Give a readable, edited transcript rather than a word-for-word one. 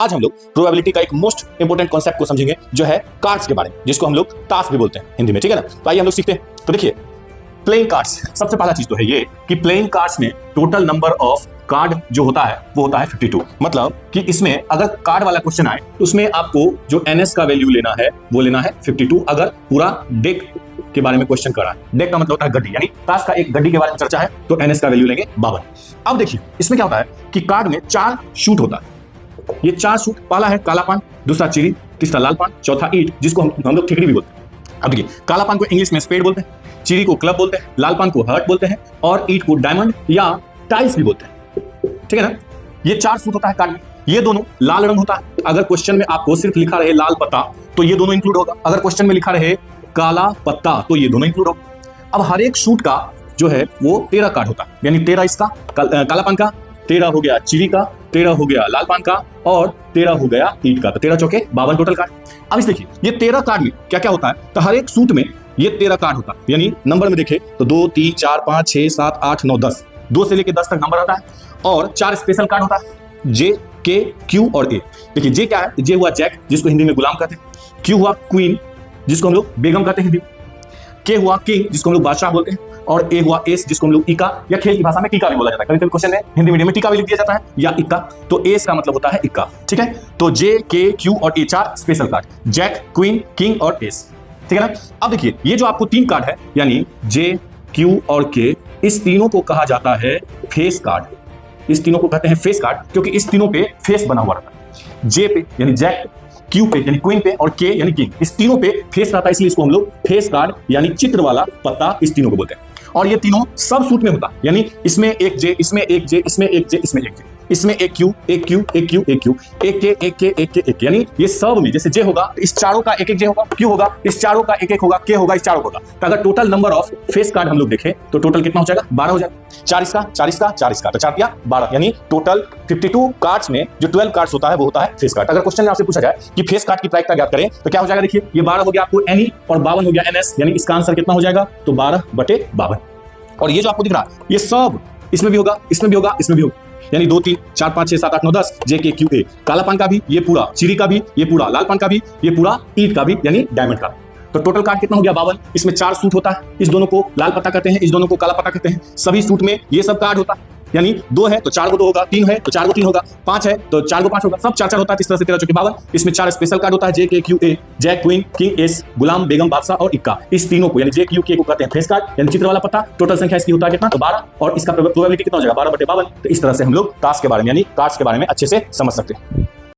आज हम लोग प्रोबेबिलिटी का एक मोस्ट इंपोर्टेंट कॉन्सेप्ट को समझेंगे जो है कार्ड्स के बारे में, जिसको हम लोग ताश भी बोलते हैं हिंदी में, ठीक है ना। तो आइए हम लोग सीखते हैं। तो देखिए, प्लेइंग कार्ड्स, सबसे पहला चीज तो है ये कि प्लेइंग कार्ड्स में टोटल नंबर ऑफ कार्ड जो होता है वो होता है 52। मतलब कि इसमें अगर कार्ड वाला क्वेश्चन आए तो उसमें आपको जो NS का वैल्यू लेना है वो लेना है 52। अगर पूरा डेक के बारे में क्वेश्चन करा है, डेक का मतलब होता है गड्डी, यानी ताश का एक गड्डी के बारे में चर्चा है तो NS का वैल्यू लेंगे 52। अब देखिए इसमें क्या होता है कि कार्ड में 4 शूट होता है। ये 4 शूट, पहला है काला पान, दूसरा चिड़ी, तीसरा लाल पान, चौथा ईंट जिसको हम लोग ठिकरी भी बोलते हैं। अब देखिए, काला पान को इंग्लिश में स्पेड बोलते हैं, चिड़ी को क्लब बोलते हैं, लाल पान को हर्ट बोलते हैं और ईंट को डायमंड या टाइल्स भी बोलते हैं, ठीक है ना। ये 4 शूट होता है कार्ड में। ये दोनों लाल रंग होता है। अगर क्वेश्चन में आपको सिर्फ लिखा रहे लाल पत्ता तो ये दोनों इंक्लूड होगा। अगर क्वेश्चन में लिखा रहे काला पत्ता तो ये दोनों इंक्लूड होगा। अब हर एक शूट का जो है वो 13 कार्ड होता है, यानी 13 इसका काला पान का, 13 हो गया चिड़ी का, 13 हो गया लाल पान का और 13 हो गया ईंट का। तो 13 चौके 52 टोटल कार्ड। अब इस देखिए, ये 13 कार्ड में क्या क्या होता है, तो हर एक सूट में ये 13 कार्ड होता है, यानी नंबर में देखे तो 2 3 4 5 6 7 8 9 10, 2 से लेके 10 तक नंबर आता है। और 4 स्पेशल कार्ड होता है, जे, के, क्यू और ए। देखिए जे क्या है, जे हुआ जैक जिसको हिंदी में गुलाम कहते हैं, क्यू हुआ क्वीन जिसको हम लोग बेगम कहते हैं हिंदी में, के हुआ किंग जिसको हम लोग बादशाह बोलते हैं और ए हुआ एस जिसको हम लोग इक्का या खेल की भाषा में टीका भी बोला जाता है। कभी-कभी क्वेश्चन में हिंदी मीडियम में टीका भी लिख दिया जाता है या इक्का, तो एस का मतलब होता है इक्का, ठीक है। तो जे, के, क्यू और A 4 special card, jack, queen, king और एस, ठीक है ना। अब देखिए, ये जो आपको 3 कार्ड है यानी जे, क्यू और के, इस तीनों को कहा जाता है फेस कार्ड। इस तीनों को कहते हैं फेस कार्ड क्योंकि इस तीनों पे फेस बना हुआ रहता है। जे पे यानी जैक, क्यू पे यानी क्वीन पे और के यानी किंग, इस तीनों पे फेस रहता है, इसलिए इसको हम लोग फेस कार्ड यानी चित्र वाला पत्ता इस तीनों को बोलते हैं। और ये तीनों सब सूट में होता, यानी इसमें एक जे, इसमें एक जे, इसमें एक जे, इसमें एक जे, इसमें एक क्यू, एक क्यू, एक क्यू, एक क्यू, एक के, एक के, एक के, एक, यानी ये सब में जैसे जे होगा तो इस चारों का एक एक जे होगा, क्यू होगा इस चारों का एक एक होगा, के होगा इस चारों होगा। तो अगर total number of face card हम लोग देखें तो टोटल कितना हो जाएगा, 12 हो जाएगा। 4 इसका, 4 इसका, 4 इसका, तो 4 दिया 12, यानी टोटल 52 कार्ड्स में जो 12 कार्ड्स होता है वो होता है फेस कार्ड। अगर क्वेश्चन में आपसे पूछा जाए कि फेस कार्ड की प्रायिकता ज्ञात करें तो क्या हो जाएगा, देखिए ये 12 हो गया आपको NE और 52 हो गया NS, यानी इसका आंसर कितना हो जाएगा, तो 12/52। और ये जो आपको दिख रहा है ये सब इसमें भी होगा, इसमें भी होगा, इसमें भी होगा, यानी 2 3 4 5 6 7 8 9 10, जे के क्यू ए, काला पान का भी ये पूरा, चिड़ी का भी ये पूरा, लाल पान का भी ये पूरा, ईंट का भी यानी डायमंड का। तो टोटल कार्ड कितना हो गया, 52। इसमें 4 सूट होता है, इस दोनों को लाल पत्ता कहते हैं, इस दोनों को काला पत्ता कहते हैं। सभी सूट में ये सब कार्ड होता है, यानी 2 है तो 4 को 2 होगा, 3 है तो 4 को 3 होगा, 5 है तो 4 को 5 होगा, सब 4 होता है। इस तरह से 13 चौके 52। इसमें 4 स्पेशल कार्ड होता है, J K Q A, jack, queen, king, ace, गुलाम, बेगम, बादशाह और इक्का। इस तीनों को यानी जे क्यू के को कहते हैं फेस कार्ड यानी चित्र वाला पत्ता। टोटल संख्या इसकी होता है कितना, तो 12, और इसका प्रोबेबिलिटी कितना हो जाएगा, 12/52। तो इस तरह से हम लोग ताश के बारे में यानी कार्ड्स के बारे में अच्छे से समझ सकते हैं।